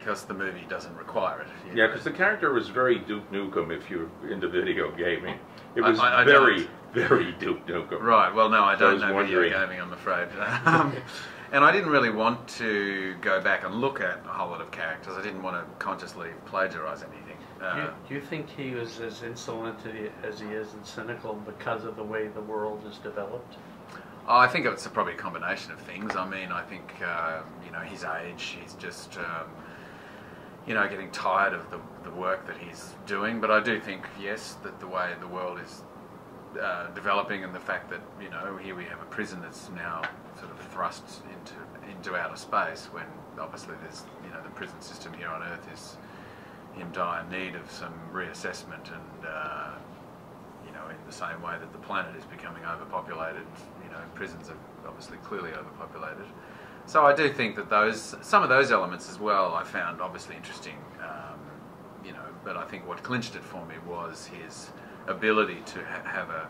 because the movie doesn't require it. Yeah, because the character was very Duke Nukem. If you're into video gaming, it was I very Duke Nukem. Right. Well, no, I don't know video wondering. gaming, I'm afraid. And I didn't really want to go back and look at a whole lot of characters. I didn't want to consciously plagiarise anything. Do you think he was as insolent as he is and cynical because of the way the world is developed? I think it's probably a combination of things. I mean, I think, his age, he's just, getting tired of the work that he's doing. But I do think, yes, that the way the world is developing and the fact that, here we have a prison that's now sort of thrust into outer space when obviously there's, the prison system here on Earth is in dire need of some reassessment and, in the same way that the planet is becoming overpopulated, prisons are obviously clearly overpopulated. So I do think that some of those elements as well I found obviously interesting, but I think what clinched it for me was his ability to have a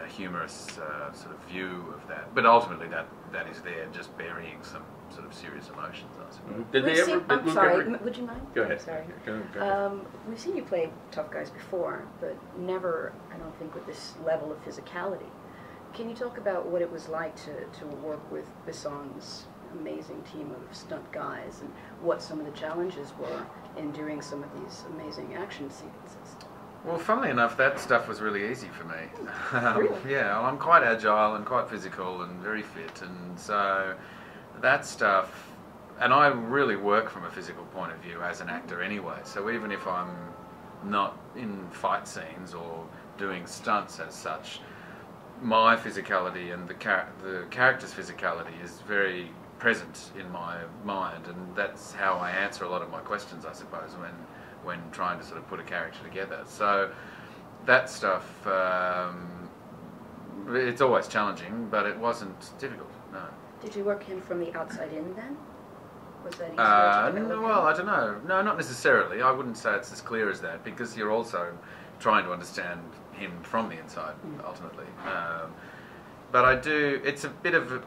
humorous sort of view of that. But ultimately that is there just burying some sort of serious emotions, I suppose. Did they ever? I'm sorry, would you mind? Go ahead. I'm sorry. Go ahead. We've seen you play tough guys before, but never, I don't think, with this level of physicality. Can you talk about what it was like to work with Bisson's amazing team of stunt guys and what some of the challenges were in doing some of these amazing action sequences? Well, funnily enough, that stuff was really easy for me. Really? Yeah, I'm quite agile and quite physical and very fit, and so that stuff, and I really work from a physical point of view as an actor anyway, so even if I'm not in fight scenes or doing stunts as such, my physicality and the character's physicality is very present in my mind, and that's how I answer a lot of my questions, I suppose, when trying to sort of put a character together. So that stuff, it's always challenging, but it wasn't difficult, no. Did you work him from the outside in then? Was that easier to develop? Well, I don't know. No, not necessarily. I wouldn't say it's as clear as that, because you're also trying to understand him from the inside, ultimately. But I do, it's a bit of,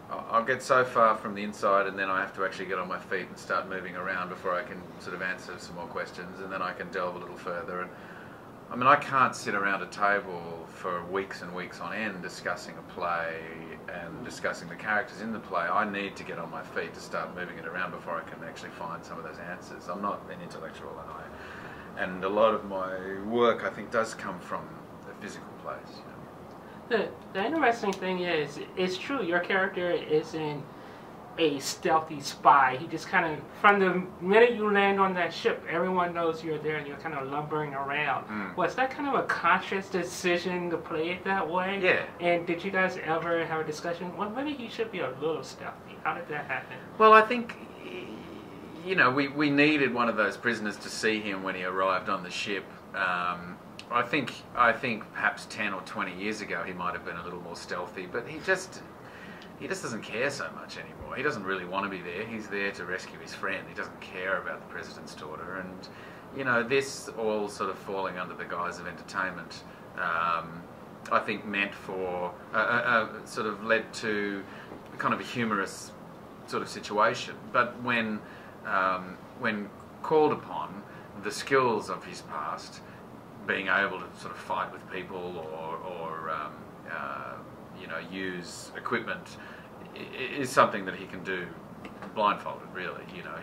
I'll get so far from the inside and then I have to actually get on my feet and start moving around before I can sort of answer some more questions, and then I can delve a little further. And I mean, I can't sit around a table for weeks and weeks on end discussing a play and discussing the characters in the play. I need to get on my feet to start moving it around before I can actually find some of those answers. I'm not an intellectual, and a lot of my work, I think, does come from the physical place. The interesting thing is, it's true, your character isn't a stealthy spy. He just kind of, from the minute you land on that ship, everyone knows you're there and you're kind of lumbering around. Was that kind of a conscious decision to play it that way? Yeah. And did you guys ever have a discussion, well, maybe he should be a little stealthy? How did that happen? Well, I think, we needed one of those prisoners to see him when he arrived on the ship. I think perhaps 10 or 20 years ago he might have been a little more stealthy, but he just doesn't care so much anymore. He doesn't really want to be there. He's there to rescue his friend. He doesn't care about the president's daughter. And, this all sort of falling under the guise of entertainment, I think meant for, sort of led to kind of a humorous sort of situation. But when called upon, the skills of his past, being able to sort of fight with people or use equipment is something that he can do blindfolded, really.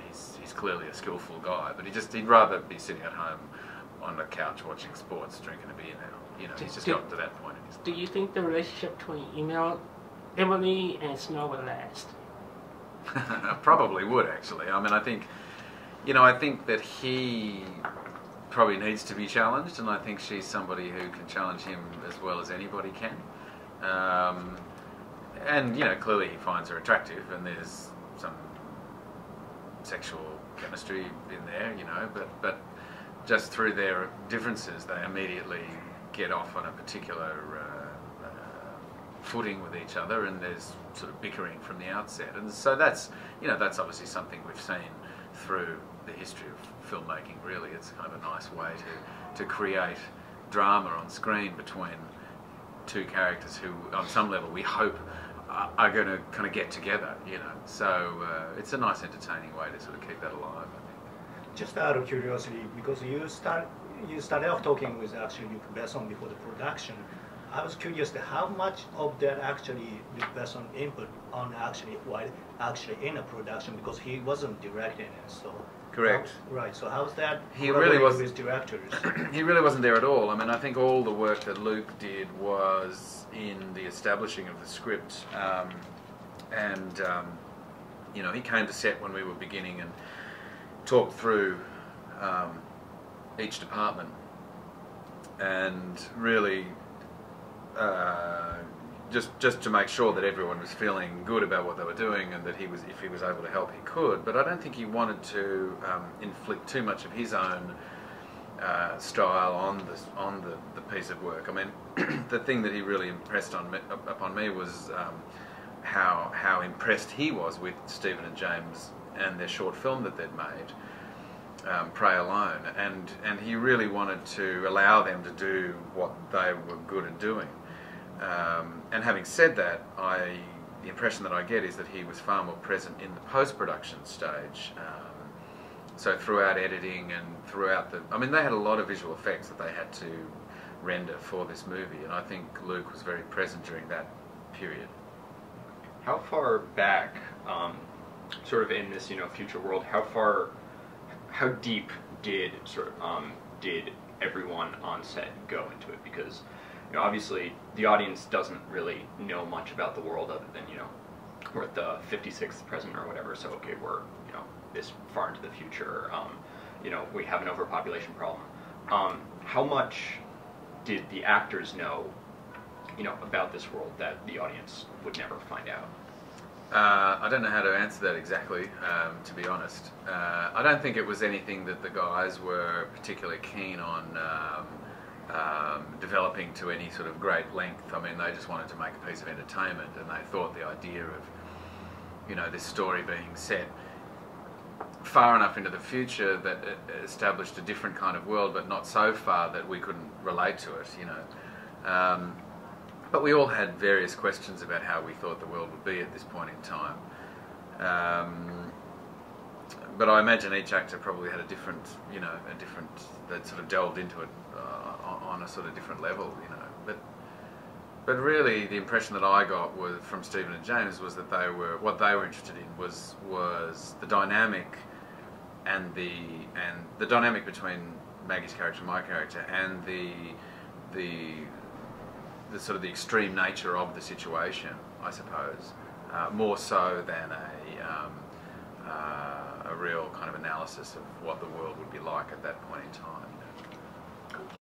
He's clearly a skillful guy, but he'd rather be sitting at home on the couch watching sports, drinking a beer now. He's just gotten to that point in his life. Do you think the relationship between Emily and Snow will last? Probably would, actually. I mean, I think that he probably needs to be challenged, and I think she's somebody who can challenge him as well as anybody can. And clearly he finds her attractive, and there's some sexual chemistry in there, but just through their differences, they immediately get off on a particular footing with each other, and there's sort of bickering from the outset. And so that's obviously something we've seen through the history of filmmaking, really. It's kind of a nice way to create drama on screen between two characters who, on some level, we hope are going to kind of get together, you know. So it's a nice, entertaining way to sort of keep that alive, I think. Just out of curiosity, because you started off talking with actually Luc Besson before the production. I was curious to how much of that actually Luc Besson input on actually while actually in a production, because he wasn't directing it. So correct. Right. So how's that? He really was with directors. He really wasn't there at all. I mean, I think all the work that Luke did was in the establishing of the script, and you know, he came to set when we were beginning and talked through each department, and really just to make sure that everyone was feeling good about what they were doing, and that if he was able to help, he could. But I don't think he wanted to inflict too much of his own style on the piece of work. I mean, the thing that he really impressed upon me was how impressed he was with Stephen and James and their short film that they'd made, Pray Alone, and he really wanted to allow them to do what they were good at doing. And having said that, the impression that I get is that he was far more present in the post-production stage. So throughout editing and throughout I mean, they had a lot of visual effects that they had to render for this movie, and I think Luke was very present during that period. How far back, sort of in this, future world, how deep did did everyone on set go into it? Because, obviously the audience doesn't really know much about the world other than, we're at the 56th present or whatever, so okay, we're, this far into the future, we have an overpopulation problem. How much did the actors know, about this world that the audience would never find out? I don't know how to answer that exactly, to be honest. I don't think it was anything that the guys were particularly keen on developing to any sort of great length. I mean, they just wanted to make a piece of entertainment, and they thought the idea of, this story being set far enough into the future that it established a different kind of world, but not so far that we couldn't relate to it, But we all had various questions about how we thought the world would be at this point in time. But I imagine each actor probably had a different, that sort of delved into it on a sort of different level, But really, the impression that I got from Stephen and James was that what they were interested in was the dynamic and the dynamic between Maggie's character and my character, and the sort of the extreme nature of the situation, I suppose, more so than a real kind of analysis of what the world would be like at that point in time.